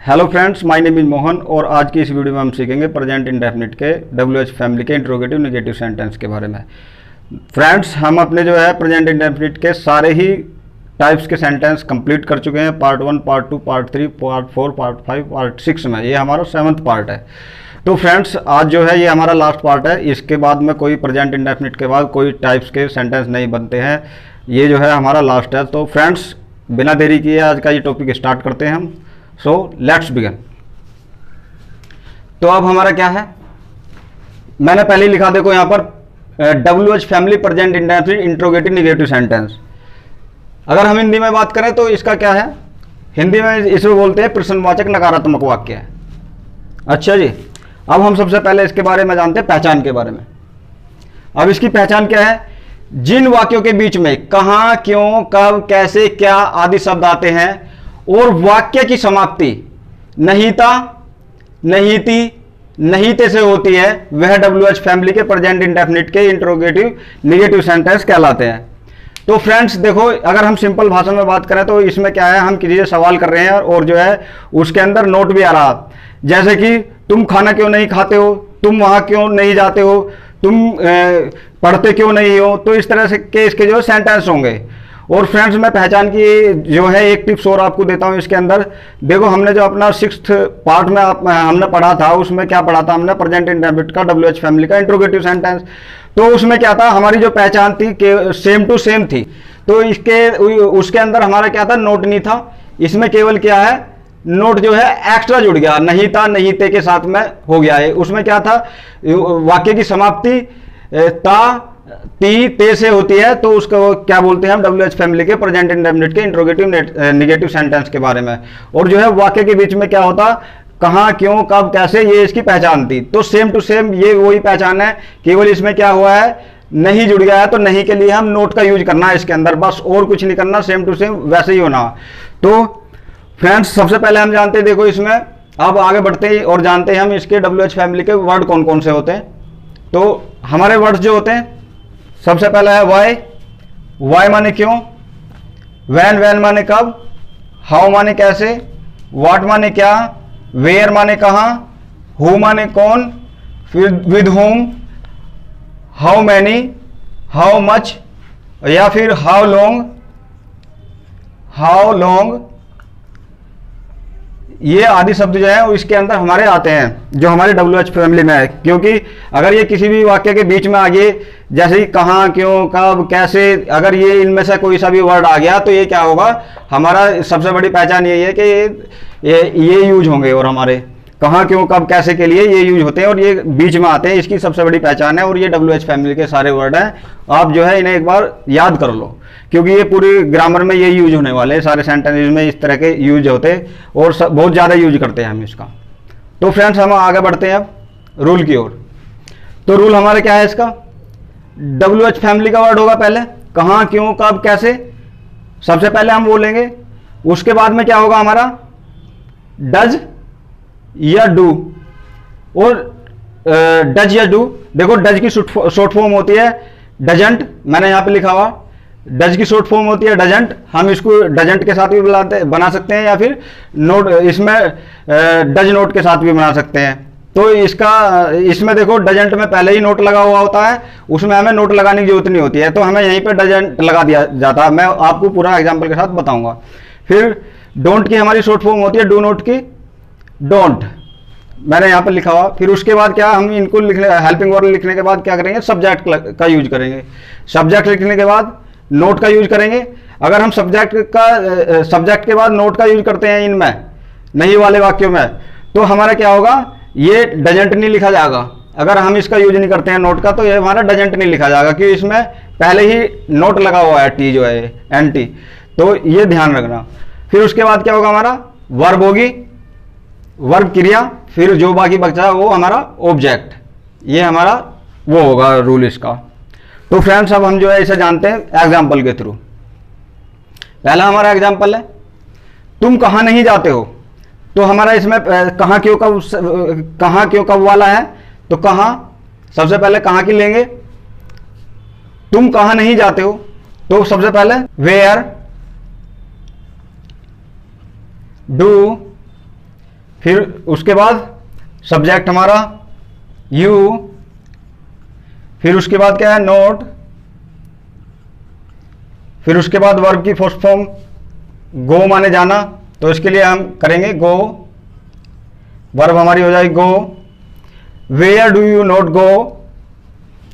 Hello friends, my name is Mohan और आज की इस वीडियो में हम सीखेंगे प्रेजेंट इंडेफिनिट के WH फैमिली के इंट्रोगेटिव नेगेटिव सेंटेंस के बारे में। फ्रेंड्स, हम अपने जो है प्रेजेंट इंडेफिनिट के सारे ही टाइप्स के सेंटेंस कंप्लीट कर चुके हैं। Part 1, part 2, part 3, part 4, part 5, part 6 में। ये हमारा 7th पार्ट है। तो फ्रेंड्स, आज जो है ये हमारा लास्ट पार्ट है। इसके बाद में कोई प्रेजेंट इंडेफिनिट के बाद कोई टाइप्स के सेंटेंस नहीं बनते हैं। ये जो है हमारा लास्ट है। तो फ्रेंड्स, बिना देरी किए आज का ये टॉपिक स्टार्ट करते हैं हम। So let's begin. तो अब हमारा क्या है, मैंने पहले ही लिखा, देखो यहां पर WH family present indefinite interrogative negative sentence. अगर हम हिंदी में बात करें तो इसका क्या है, हिंदी में इसको बोलते हैं प्रश्नवाचक नकारात्मक वाक्य है। अच्छा जी, अब हम सबसे पहले इसके बारे में जानते हैं, पहचान के बारे में। अब इसकी पहचान क्या है, जिन वाक्यों के बीच में कहां, क्यों, कब, कैसे, क्या आदि शब्द आते हैं और वाक्य की समाप्ति नहींता, नहींती, नहींते से होती है, वह WH फैमिली के प्रेजेंट इंडेफिनिट के इंट्रोगेटिव नेगेटिव सेंटेंस कहलाते हैं। तो फ्रेंड्स देखो, अगर हम सिंपल भाषा में बात करें तो इसमें क्या है, हम किसी से सवाल कर रहे हैं और जो है उसके अंदर नोट भी आ रहा, जैसे कि तुम खाना क्यों नहीं खाते हो, तुम वहां क्यों नहीं जाते हो, तुम पढ़ते क्यों नहीं हो। तो इस तरह से के इसके जो सेंटेंस होंगे। और फ्रेंड्स, मैं पहचान की जो है एक टिप्स और आपको देता हूं इसके अंदर। देखो, हमने जो अपना 6th पार्ट में हमने पढ़ा था, उसमें क्या पढ़ा था हमने, प्रेजेंट इंडेफिनिट का WH फैमिली का इंट्रोगेटिव सेंटेंस। तो उसमें क्या था, हमारी जो पहचान थी कि सेम टू सेम थी। तो उसके अंदर हमारा क्या था, नोट नहीं था। इसमें केवल क्या है, नोट जो है एक्स्ट्रा जुड़ गया, नहीं था, नहीं थे के साथ में हो गया है। उसमें क्या था, वाक्य की समाप्ति ता, ती, ते से होती है। तो उसको क्या बोलते हैं हम, WH फैमिली के प्रेजेंट इंडेफिनिट के इंट्रोगेटिव नेगेटिव सेंटेंस के बारे में। और जो है वाक्य के बीच में क्या होता, कहां, क्यों, कब, कैसे, ये इसकी पहचान थी। तो सेम टू सेम ये वही पहचान है, केवल इसमें क्या हुआ है, नहीं जुड़ गया है। तो नहीं के लिए हम नोट का यूज करना है इसके अंदर, बस और कुछ नहीं करना, सेम टू सेम वैसे ही होना। तो फ्रेंड्स, सबसे पहले हम जानते हैं, देखो इसमें अब आगे बढ़ते हैं और जानते हैं हम इसके WH फैमिली के वर्ड कौन कौन से होते हैं। तो हमारे वर्ड्स जो होते हैं, सबसे पहला है वाई। वाई माने क्यों, वैन, वैन माने कब, हाउ माने कैसे, व्हाट माने क्या, वेयर माने कहां, हु माने कौन, फिर with home, how many, how much, या फिर हाउ लॉन्ग, हाउ लॉन्ग, ये आदि शब्द जो है इसके अंदर हमारे आते हैं, जो हमारे WH फैमिली में है। क्योंकि अगर ये किसी भी वाक्य के बीच में आ गए, जैसे कि कहाँ, क्यों, कब, कैसे, अगर ये इनमें से कोई सा भी वर्ड आ गया तो ये क्या होगा, हमारा सबसे बड़ी पहचान यही है कि ये यूज होंगे। और हमारे कहाँ, क्यों, कब, कैसे के लिए ये यूज होते हैं और ये बीच में आते हैं, इसकी सबसे बड़ी पहचान है। और ये WH फैमिली के सारे वर्ड हैं, आप जो है इन्हें एक बार याद कर लो, क्योंकि ये पूरी ग्रामर में ये यूज होने वाले हैं। सारे सेंटेंसेस में इस तरह के यूज होते हैं और बहुत ज़्यादा यूज करते हैं हम इसका। तो फ्रेंड्स, हम आगे बढ़ते हैं अब रूल की ओर। तो रूल हमारे क्या है इसका, WH फैमिली का वर्ड होगा पहले, कहाँ, क्यों, कब, कैसे, सबसे पहले हम बोलेंगे। उसके बाद में क्या होगा हमारा, डज या डू। और डज या डू, देखो डज की शॉर्ट फॉर्म होती है डजंट, मैंने यहां पे लिखा हुआ, डज की शॉर्ट फॉर्म होती है डजंट। हम इसको डजंट के साथ भी बना सकते हैं, या फिर नोट, इसमें डज नोट के साथ भी बना सकते हैं। तो इसमें देखो डजंट में पहले ही नोट लगा हुआ होता है, उसमें हमें नोट लगाने की जरूरत नहीं होती है, तो हमें यहीं पे डजंट लगा दिया जाता है। मैं आपको पूरा एग्जांपल के साथ बताऊंगा। फिर डोंट की हमारी शॉर्ट फॉर्म होती है डू नोट की डोंट, मैंने यहाँ पर लिखा हुआ। फिर उसके बाद क्या, हम इनको लिखने, हेल्पिंग वर्ब लिखने के बाद क्या करेंगे, सब्जेक्ट का यूज करेंगे। सब्जेक्ट लिखने के बाद नोट का यूज करेंगे। अगर हम सब्जेक्ट के बाद नोट का यूज करते हैं इनमें, नहीं वाले वाक्यों में, तो हमारा क्या होगा, ये डजंट नहीं लिखा जाएगा। अगर हम इसका यूज नहीं करते हैं नोट का, तो ये हमारा डजंट नहीं लिखा जाएगा, क्योंकि इसमें पहले ही नोट लगा हुआ है, टी जो है NT। तो ये ध्यान रखना। फिर उसके बाद क्या होगा, हमारा वर्ब होगी, वर्ब क्रिया, फिर जो बाकी बचा है वो हमारा ऑब्जेक्ट। ये हमारा वो होगा रूल इसका। तो फ्रेंड्स, अब हम जो है इसे जानते हैं एग्जाम्पल के थ्रू। पहला हमारा एग्जाम्पल है, तुम कहाँ नहीं जाते हो। तो हमारा इसमें कहाँ क्यों कब वाला है। तो कहाँ, सबसे पहले कहाँ की लेंगे, तुम कहाँ नहीं जाते हो, तो सबसे पहले वेयर, डू, फिर उसके बाद सब्जेक्ट हमारा यू, फिर उसके बाद क्या है नोट, फिर उसके बाद वर्ब की फर्स्ट फॉर्म गो माने जाना, तो इसके लिए हम करेंगे गो, वर्ब हमारी हो जाएगी go. Where do you not go,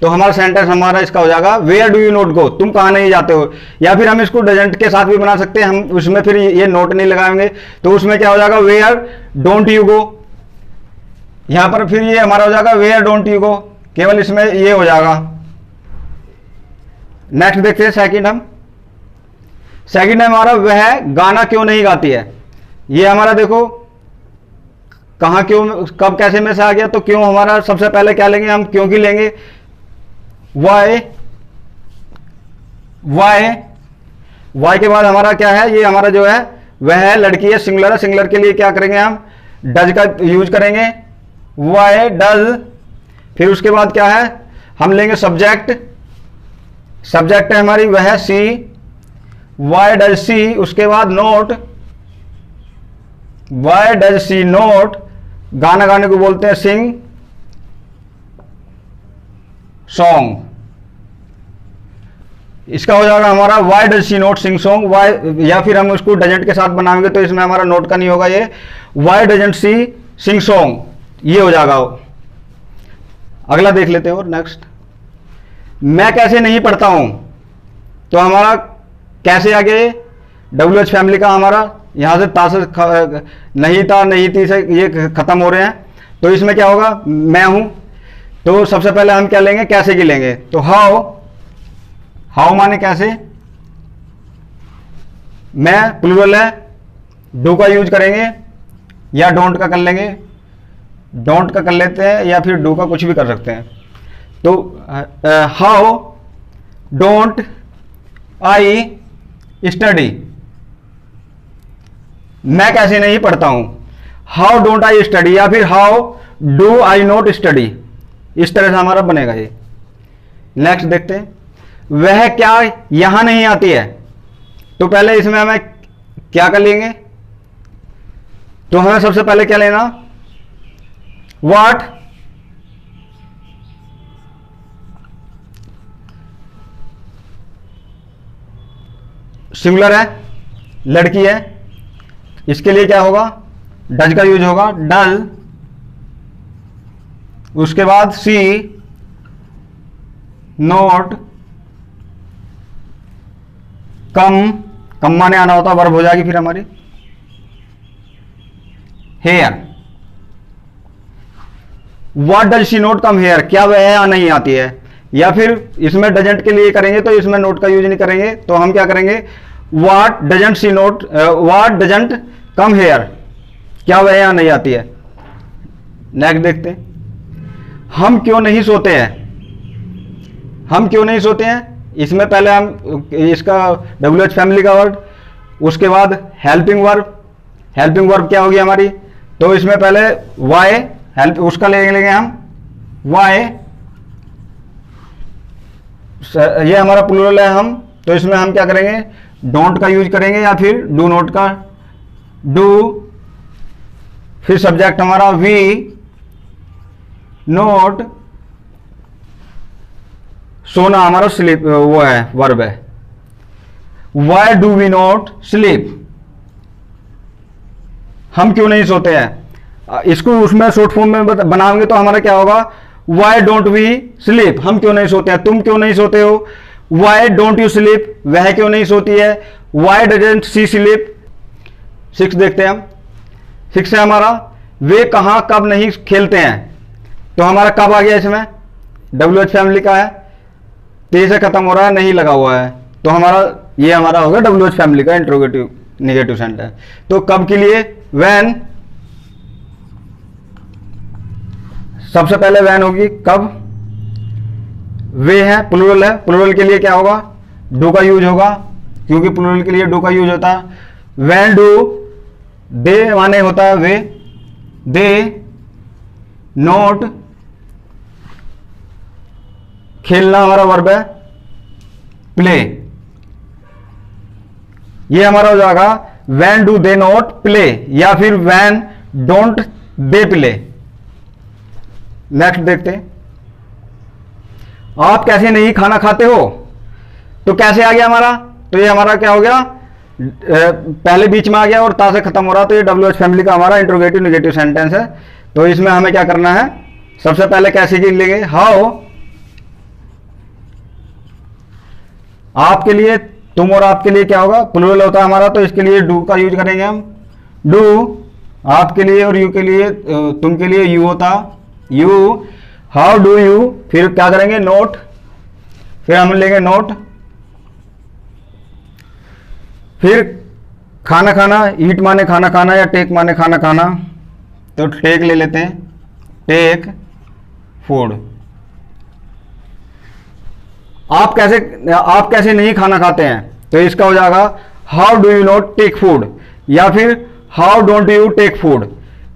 तो हमारा सेंटेंस हमारा इसका हो जाएगा where do you not go, तुम कहाँ नहीं जाते हो। या फिर हम इसको डजंट के साथ भी बना सकते हैं, हम उसमें फिर ये नोट नहीं लगाएंगे, तो उसमें क्या हो जाएगा वेयर डोंट यू गो। यहां पर फिर ये हमारा हो जाएगा वेयर डोंट यू गो, केवल इसमें ये हो जाएगा। नेक्स्ट देखते हैं सेकंड हम। सेकंड है हमारा वह गाना क्यों नहीं गाती है। ये हमारा देखो कहां क्यों कब कैसे में से आ गया, तो क्यों हमारा सबसे पहले क्या लेंगे हम, क्यों की लेंगे। वाई, वाई, वाई के बाद हमारा क्या है, ये हमारा जो है वह लड़की है, सिंगुलर है, सिंगुलर के लिए क्या करेंगे हम डज का यूज करेंगे, वाई डज। फिर उसके बाद क्या है हम लेंगे सब्जेक्ट, सब्जेक्ट है हमारी वह सी, वाई डज सी। उसके बाद note, Y does she note, गाना गाने को बोलते हैं सिंग, सॉन्ग। इसका हो जाएगा हमारा why does she not sing song, why, या फिर हम उसको डजेंट के साथ बनाएंगे तो इसमें हमारा नोट का नहीं होगा, ये why doesn't see sing song, ये हो जाएगा। अगला देख लेते हैं और नेक्स्ट, मैं कैसे नहीं पढ़ता हूं, तो हमारा कैसे आगे WH फैमिली का हमारा यहां से ता से नहीं था नहीं थी से ये खत्म हो रहे हैं, तो इसमें क्या होगा मैं हूं, तो सबसे पहले हम क्या लेंगे कैसे की लेंगे, तो हाउ, हाउ माने कैसे, मैं प्लूरल है, डू का यूज करेंगे या डोंट का कर लेंगे, डोंट का कर लेते हैं या फिर डू का कुछ भी कर सकते हैं। तो हाउ डोंट आई स्टडी, मैं कैसे नहीं पढ़ता हूं, हाउ डोंट आई स्टडी, या फिर how do I not study, इस तरह से हमारा बनेगा ये। नेक्स्ट देखते हैं, वह क्या यहां नहीं आती है, तो पहले इसमें हमें क्या कर लेंगे, तो हमें सबसे पहले क्या लेना व्हाट, सिंगुलर है, लड़की है, इसके लिए क्या होगा डज का यूज होगा डज। उसके बाद सी नोट, कम, कम माने आना होता, वर्ब हो जाएगी फिर हमारी here, what does she not come here, क्या वह यहाँ नहीं आती है। या फिर इसमें डजेंट के लिए करेंगे तो इसमें नोट का यूज नहीं करेंगे, तो हम क्या करेंगे what doesn't she note, what doesn't come here, क्या वह यहाँ नहीं आती है। नेक्स्ट देखते हैं, हम क्यों नहीं सोते हैं, हम क्यों नहीं सोते हैं, इसमें पहले हम इसका WH फैमिली का वर्ड, उसके बाद हेल्पिंग वर्ब, हेल्पिंग वर्ब क्या होगी हमारी, तो इसमें पहले वाई हेल्प उसका ले लेंगे हम वाई, ये हमारा प्लूरल है हम, तो इसमें हम क्या करेंगे डोंट का यूज करेंगे या फिर डू नोट का डू। फिर सब्जेक्ट हमारा वी नोट, सोना हमारा स्लीप वो है वर्ब है, why do we not sleep, हम क्यों नहीं सोते हैं, इसको उसमें शॉर्ट फॉर्म में बनाएंगे तो हमारा क्या होगा वाई डोंट वी स्लीप, हम क्यों नहीं सोते हैं, तुम क्यों नहीं सोते हो, वाई डोंट यू स्लीप, वह क्यों नहीं सोती है, वाई डजंट सी स्लीप। 6 देखते हैं हम, 6 है हमारा वे कहां कब नहीं खेलते हैं, तो हमारा कब आ गया इसमें WH फैमिली का है, ते से खत्म हो रहा है नहीं लगा हुआ है, तो हमारा ये हमारा होगा WH फैमिली का इंट्रोगेटिव नेगेटिव सेंटेंस। तो कब के लिए व्हेन, सबसे पहले व्हेन होगी कब, वे है प्लूरल है, प्लूरल के लिए क्या होगा डू का यूज होगा, क्योंकि प्लूरल के लिए डू का यूज होता है। व्हेन डू, दे माने होता है वे, दे नोट, खेलना हमारा वर्ब है प्ले, ये हमारा हो जाएगा when do they not play, या फिर when don't they play. Next देखते हैं, आप कैसे नहीं खाना खाते हो, तो कैसे आ गया हमारा, तो ये हमारा क्या हो गया, पहले बीच में आ गया और ता से खत्म हो रहा, तो ये WH फैमिली का हमारा इंट्रोगेटिव नेगेटिव सेंटेंस है। तो इसमें हमें क्या करना है, सबसे पहले कैसे चीज लेंगे, हाउ, आपके लिए, तुम और आपके लिए क्या होगा, प्लूरल होता है हमारा, तो इसके लिए डू का यूज करेंगे हम, डू, आपके लिए और यू के लिए, तुम के लिए यू होता, यू, हाउ डू यू, फिर क्या करेंगे, नोट, फिर हम लेंगे नोट, फिर खाना खाना, ईट माने खाना खाना या टेक माने खाना खाना, तो टेक ले लेते हैं, टेक फूड। आप कैसे नहीं खाना खाते हैं, तो इसका हो जाएगा how do you not take food, या फिर how don't you take food.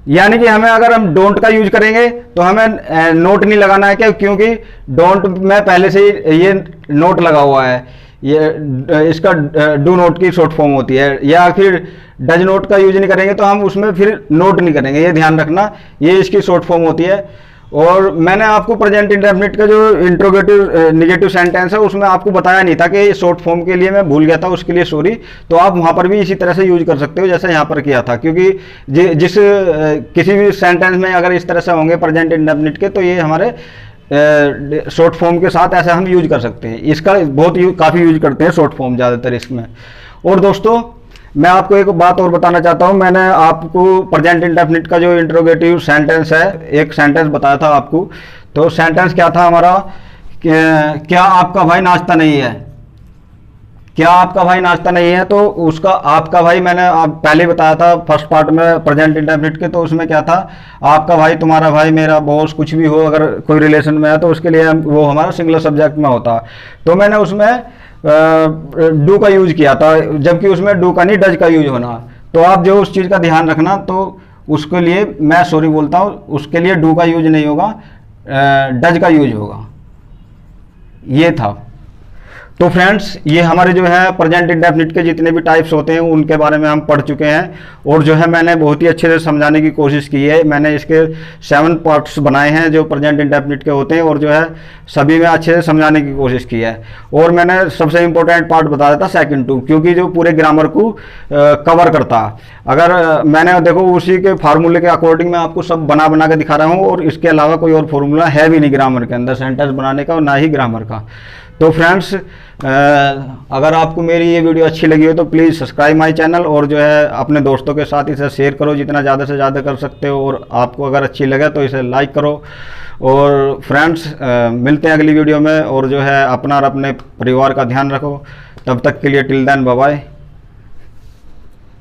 यानी कि हमें अगर हम डोंट का यूज करेंगे तो हमें नोट नहीं लगाना है, क्या, क्योंकि डोंट में पहले से ही ये नोट लगा हुआ है, ये इसका डू नोट की शॉर्ट फॉर्म होती है, या फिर डज नोट का यूज नहीं करेंगे तो हम उसमें फिर नोट नहीं करेंगे, ये ध्यान रखना, ये इसकी शॉर्ट फॉर्म होती है। और मैंने आपको प्रेजेंट इंडेफिनिट का जो इंट्रोगेटिव नेगेटिव सेंटेंस है उसमें आपको बताया नहीं था कि शॉर्ट फॉर्म के लिए मैं भूल गया था, उसके लिए सॉरी। तो आप वहां पर भी इसी तरह से यूज कर सकते हो जैसे यहाँ पर किया था, क्योंकि जिस किसी भी सेंटेंस में अगर इस तरह से होंगे प्रेजेंट इंडेफिनिट के, तो ये हमारे शॉर्ट फॉर्म के साथ ऐसे हम यूज कर सकते हैं। इसका बहुत काफ़ी यूज करते हैं शॉर्ट फॉर्म ज़्यादातर इसमें। और दोस्तों मैं आपको एक बात और बताना चाहता हूं, मैंने आपको प्रेजेंट इंडेफिनिट का जो इंट्रोगेटिव सेंटेंस है, एक सेंटेंस बताया था आपको, तो सेंटेंस क्या था हमारा, क्या आपका भाई नाश्ता नहीं है, क्या आपका भाई नाश्ता नहीं है, तो उसका आपका भाई मैंने पहले बताया था फर्स्ट पार्ट में प्रेजेंट इंडेफिनिट के, तो उसमें क्या था, आपका भाई, तुम्हारा भाई, मेरा बॉस, कुछ भी हो अगर कोई रिलेशन में है तो उसके लिए वो हमारा सिंगुलर सब्जेक्ट में होता। तो मैंने उसमें डू का यूज किया था, जबकि उसमें डू का नहीं डज का यूज होना। तो आप जो उस चीज़ का ध्यान रखना, तो उसके लिए मैं सॉरी बोलता हूँ, उसके लिए डू का यूज नहीं होगा, डज का यूज होगा, ये था। तो फ्रेंड्स ये हमारे जो है प्रेजेंट इंडेफिनिट के जितने भी टाइप्स होते हैं उनके बारे में हम पढ़ चुके हैं, और जो है मैंने बहुत ही अच्छे से समझाने की कोशिश की है। मैंने इसके 7 पार्ट्स बनाए हैं जो प्रेजेंट इंडेफिनिट के होते हैं, और जो है सभी में अच्छे से समझाने की कोशिश की है। और मैंने सबसे इंपॉर्टेंट पार्ट बताया था सेकंड टू, क्योंकि जो पूरे ग्रामर को कवर करता। अगर मैंने देखो उसी के फार्मूले के अकॉर्डिंग मैं आपको सब बना बना के दिखा रहा हूँ, और इसके अलावा कोई और फॉर्मूला है भी नहीं ग्रामर के अंदर सेंटेंस बनाने का, और ना ही ग्रामर का। तो फ्रेंड्स अगर आपको मेरी ये वीडियो अच्छी लगी हो तो प्लीज़ सब्सक्राइब माय चैनल, और जो है अपने दोस्तों के साथ इसे शेयर करो जितना ज़्यादा से ज़्यादा कर सकते हो, और आपको अगर अच्छी लगे तो इसे लाइक करो। और फ्रेंड्स मिलते हैं अगली वीडियो में, और जो है अपना और अपने परिवार का ध्यान रखो। तब तक के लिए टिल देन बाय बाय।